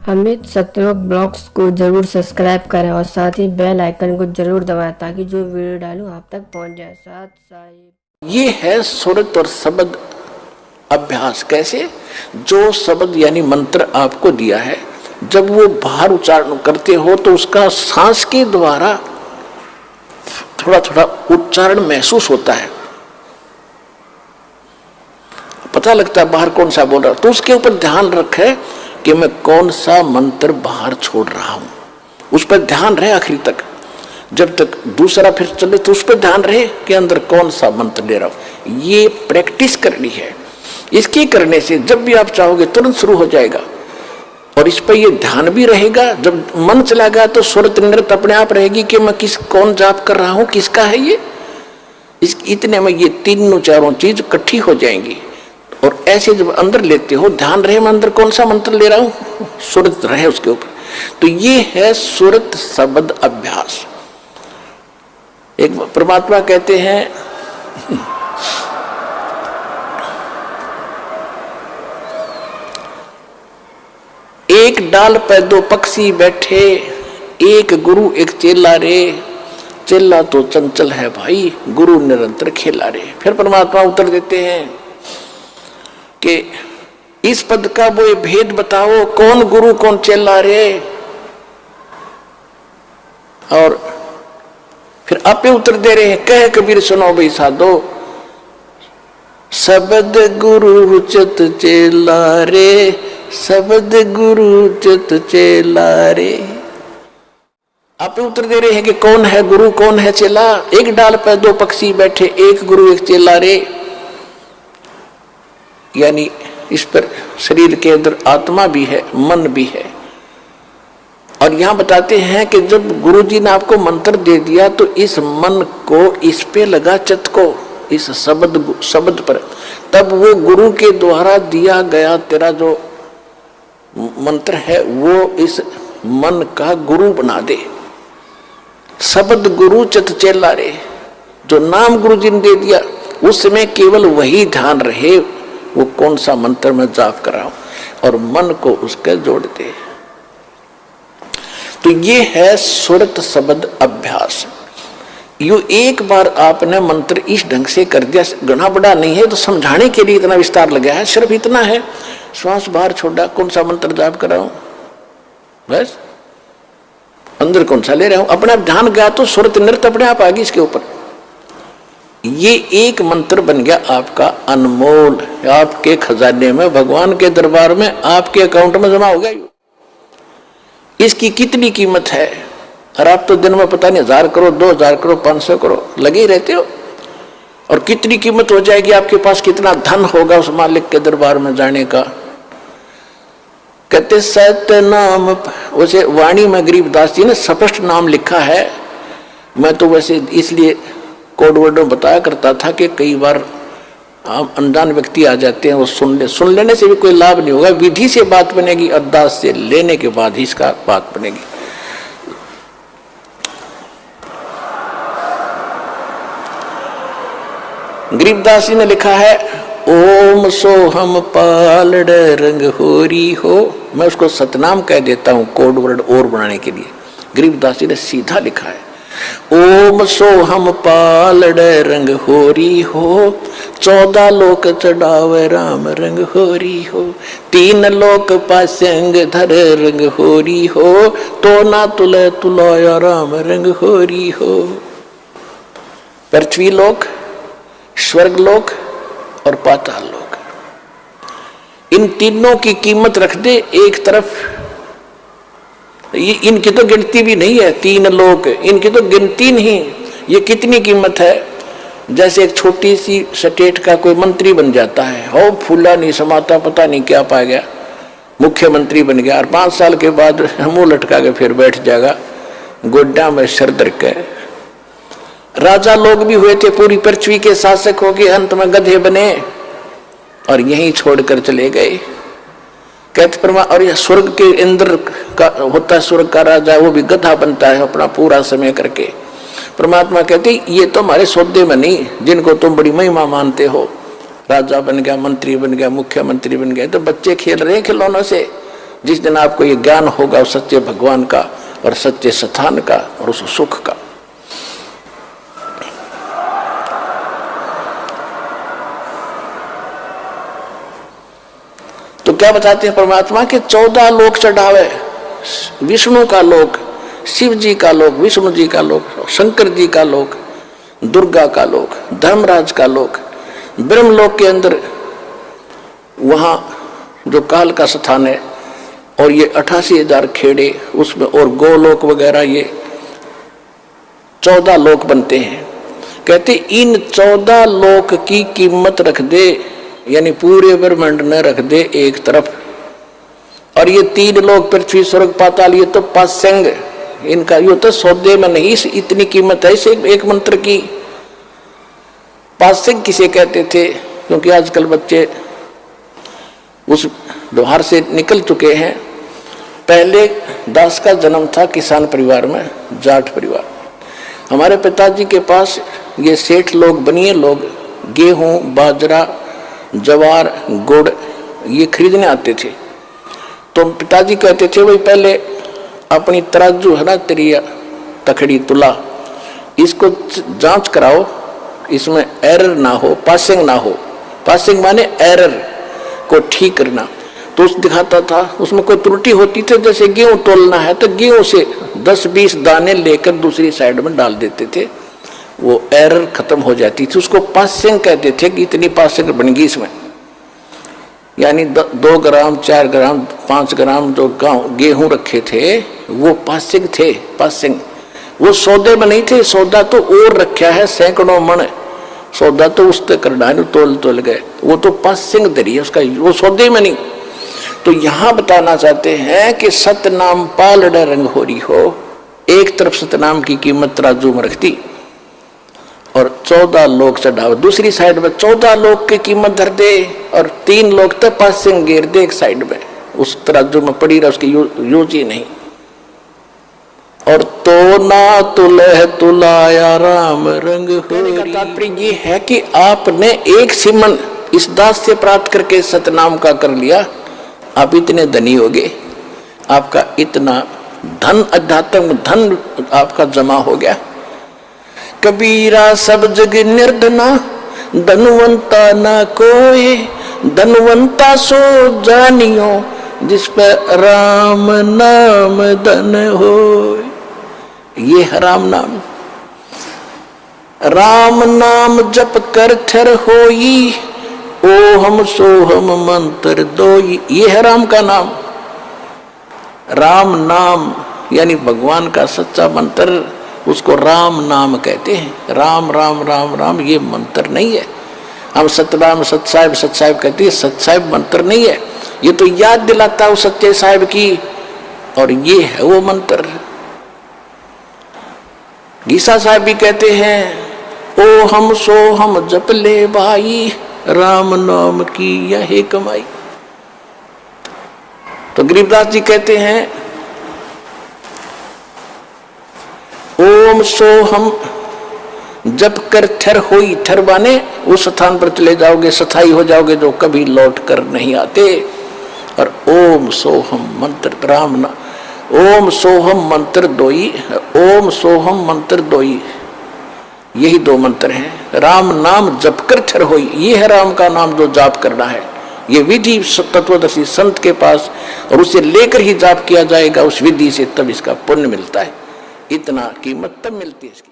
Amit सत्यवक blogs को जरूर subscribe करें और साथ ही बेल आइकन को जरूर दबाएं ताकि जो वीडियो डालूं आप तक पहुंच जाए। साथ साथ ये है सुरत और शब्द अभ्यास। कैसे? जो शब्द यानी मंत्र आपको दिया है, जब वो बाहर उच्चारण करते हो तो उसका सांस के द्वारा थोड़ा थोड़ा उच्चारण महसूस होता है, पता लगता है बाहर कौन सा बोल रहा है। तो उसके ऊपर ध्यान रखे कि मैं कौन सा मंत्र बाहर छोड़ रहा हूं, उस पर ध्यान रहे आखिरी तक। जब तक दूसरा फिर चले तो उस पर ध्यान रहे कि अंदर कौन सा मंत्र ले रहा हूं। ये प्रैक्टिस करनी है। इसके करने से जब भी आप चाहोगे तुरंत शुरू हो जाएगा और इस पर ये ध्यान भी रहेगा। जब मन चला गया तो सुरत नृत्य अपने आप रहेगी कि मैं कौन जाप कर रहा हूं, किसका है ये। इतने में ये तीनों चारों चीज इकट्ठी हो जाएंगी। और ऐसे जब अंदर लेते हो, ध्यान रहे मैं अंदर कौन सा मंत्र ले रहा हूं, सुरत रहे उसके ऊपर। तो ये है सुरत शब्द अभ्यास। एक परमात्मा कहते हैं एक डाल पे दो पक्षी बैठे, एक गुरु एक चेला रे। चेला तो चंचल है भाई, गुरु निरंतर खेला रे। फिर परमात्मा उत्तर देते हैं कि इस पद का वो ये भेद बताओ, कौन गुरु कौन चेला रे। और फिर आपे उत्तर दे रहे हैं, कह कबीर सुनो भाई साधो, शब्द गुरु चित चेला रे, शब्द गुरु चित चेला रे। आप उत्तर दे रहे हैं कि कौन है गुरु कौन है चेला। एक डाल पर दो पक्षी बैठे, एक गुरु एक चेला रे। यानी इस पर शरीर के अंदर आत्मा भी है, मन भी है। और यहां बताते हैं कि जब गुरु जी ने आपको मंत्र दे दिया तो इस मन को इस पे लगा, चित्त को इस शब्द पर, तब वो गुरु के द्वारा दिया गया तेरा जो मंत्र है वो इस मन का गुरु बना दे। शब्द गुरु चित चेला रे, जो नाम गुरु जी ने दे दिया उस समय केवल वही ध्यान रहे, वो कौन सा मंत्र मैं जाप कर रहा हूं, और मन को उसके जोड़ दे। तो ये है सुरत शब्द अभ्यास। यू एक बार आपने मंत्र इस ढंग से कर दिया, घना बड़ा नहीं है तो समझाने के लिए इतना विस्तार लगा है, सिर्फ इतना है। श्वास बाहर छोड़ा, कौन सा मंत्र जाप कर रहा हूं, बस अंदर कौन सा ले रहा हूं, अपने आप ध्यान गया तो सुरत नृत्य अपने आप आ गई इसके ऊपर। ये एक मंत्र बन गया आपका अनमोल, आपके खजाने में, भगवान के दरबार में, आपके अकाउंट में जमा हो गया। इसकी कितनी कीमत है, और आप तो दिन में पता नहीं 1000 करो, 2000 करो, 500 करो लगे ही रहते हो। और कितनी कीमत हो जाएगी आपके पास, कितना धन होगा उस मालिक के दरबार में जाने का। कहते सत्य नाम, वैसे वाणी में गरीबदास जी ने स्पष्ट नाम लिखा है। मैं तो वैसे इसलिए कोड वर्ड में बताया करता था कि कई बार अनजान व्यक्ति आ जाते हैं, वो सुन लेने से भी कोई लाभ नहीं होगा। विधि से बात बनेगी, अरदास से लेने के बाद ही इसका बात बनेगी। गरीबदास जी ने लिखा है, ओम सोहम पालड़ रंग होरी हो। मैं उसको सतनाम कह देता हूं कोड वर्ड और बनाने के लिए। गरीबदास जी ने सीधा लिखा है, ओम सोहम पालड़ रंग होरी हो, 14 लोक चढ़ावे राम रंग होरी हो, 3 लोक पासंग धर रंग होरी हो, तो ना तुले तुलाया राम रंग होरी हो। पृथ्वी लोक, स्वर्ग लोक और पाताल लोक, इन तीनों की कीमत रख दे एक तरफ। ये इनकी तो गिनती भी नहीं है, 3 लोक इनकी तो गिनती नहीं। ये कितनी कीमत है। जैसे एक छोटी सी स्टेट का कोई मंत्री बन जाता है, हो फूला नहीं समाता, पता नहीं क्या पा गया, मुख्यमंत्री बन गया, और 5 साल के बाद मुंह लटका के फिर बैठ जाएगा गोड्डा में सर दर के। राजा लोग भी हुए थे, पूरी पृथ्वी के शासक हो गए, अंत में गधे बने और यहीं छोड़कर चले गए। कहते परमा, और यह स्वर्ग के इंद्र का होता है, स्वर्ग का राजा, वो भी गधा बनता है अपना पूरा समय करके। परमात्मा कहते ये तो हमारे सौदे में नहीं, जिनको तुम बड़ी महिमा मानते हो, राजा बन गया, मंत्री बन गया, मुख्यमंत्री बन गया, तो बच्चे खेल रहे हैं खिलौनों से, जिस दिन आपको ये ज्ञान होगा उस सच्चे भगवान का और सच्चे स्थान का और उस सुख का। तो क्या बताते हैं परमात्मा के 14 लोक चढ़ावे, विष्णु का लोक, शिव जी का लोक, विष्णु जी का लोक, शंकर जी का लोक, दुर्गा का लोक, धर्मराज का लोक, ब्रह्मलोक के अंदर वहां जो काल का स्थान है, और ये 88,000 खेड़े उसमें, और गोलोक वगैरह, ये 14 लोक बनते हैं। कहते इन 14 लोक की कीमत रख दे, यानी पूरे ब्रह्मांड में रख दे एक तरफ, और ये 3 लोक पृथ्वी स्वर्ग पाताल, ये तो पासंग, इनका ये तो सौदे में नहीं, इतनी कीमत है इस एक मंत्र की। पासंग किसे कहते थे? क्योंकि आजकल बच्चे उस व्यवहार से निकल चुके हैं। पहले दास का जन्म था किसान परिवार में, जाट परिवार। हमारे पिताजी के पास ये सेठ लोग, बनिए लोग, गेहूं, बाजरा, ज्वार, गुड़ ये खरीदने आते थे। तो पिताजी कहते थे भाई पहले अपनी तराजू है ना, तेरी तखड़ी तुला, इसको जांच कराओ, इसमें एरर ना हो, पासिंग ना हो। पासिंग माने एरर को ठीक करना। तो उस दिखाता था, उसमें कोई त्रुटि होती थी, जैसे गेहूं तोलना है तो गेहूं से 10-20 दाने लेकर दूसरी साइड में डाल देते थे, वो एरर खत्म हो जाती थी। उसको पासिंग कहते थे कि इतनी पासिंग बन गई इसमें, यानी 2 ग्राम, 4 ग्राम, 5 ग्राम जो गेहूं रखे थे वो पासिंग थे। पासिंग वो सौदे में नहीं थे, सौदा तो और रखा है, सैकड़ों मन सौदा तो उस तक करना है, तोल गए, वो तो पासिंग दरी है उसका, वो सौदे में नहीं। तो यहां बताना चाहते हैं कि सतनाम पालड़े रंग हो रही हो, एक तरफ सतनाम की कीमत तराजू में रखती और 14 लोग चढ़ाओ, दूसरी साइड में 14 लोग की कीमत धर दे, और 3 लोग तो पासिंग गिर दे एक साइड में, उस तराजू में पड़ी रहा, उसकी यूज ही नहीं। और तो ना तुलह तुलाया राम रंग हो। तात्पर्य ये है कि आपने एक सिमन इस दास से प्राप्त करके सतनाम का कर लिया, आप इतने धनी हो गए, आपका इतना धन, अध्यात्म धन आपका जमा हो गया। कबीरा सब जग निर्धना, धनवंता ना कोई, धनवंता सो जानियो, जिस पर राम नाम धन हो। ये है राम नाम। राम नाम जप कर थर होई, ओहम सोहम मंत्र दोई। ये है राम का नाम। राम नाम यानी भगवान का सच्चा मंत्र, उसको राम नाम कहते हैं। राम राम राम राम ये मंत्र नहीं है। हम सतराम सतसाहिब सतसाहिब कहते हैं, सतसाहिब मंत्र नहीं है, ये तो याद दिलाता है सच्चे साहिब की, और ये है वो मंत्र। गीसा साहब भी कहते हैं, ओ हम सो हम जप ले भाई, राम नाम की यही कमाई। तो गरीबदास जी कहते हैं, ओम सो हम जप कर थर होई, थर बाने उस स्थान पर चले जाओगे, स्थाई हो जाओगे जो कभी लौट कर नहीं आते। और ओम सोहम मंत्र राम ना, ओम सोहम मंत्र दोई, ओम सोहम मंत्र दोई, यही 2 मंत्र हैं। राम नाम जप कर थर होई, ये है राम का नाम जो जाप करना है। ये विधि तत्वदर्शी संत के पास, और उसे लेकर ही जाप किया जाएगा उस विधि से, तब इसका पुण्य मिलता है। इतना कीमत तब मिलती है इसकी।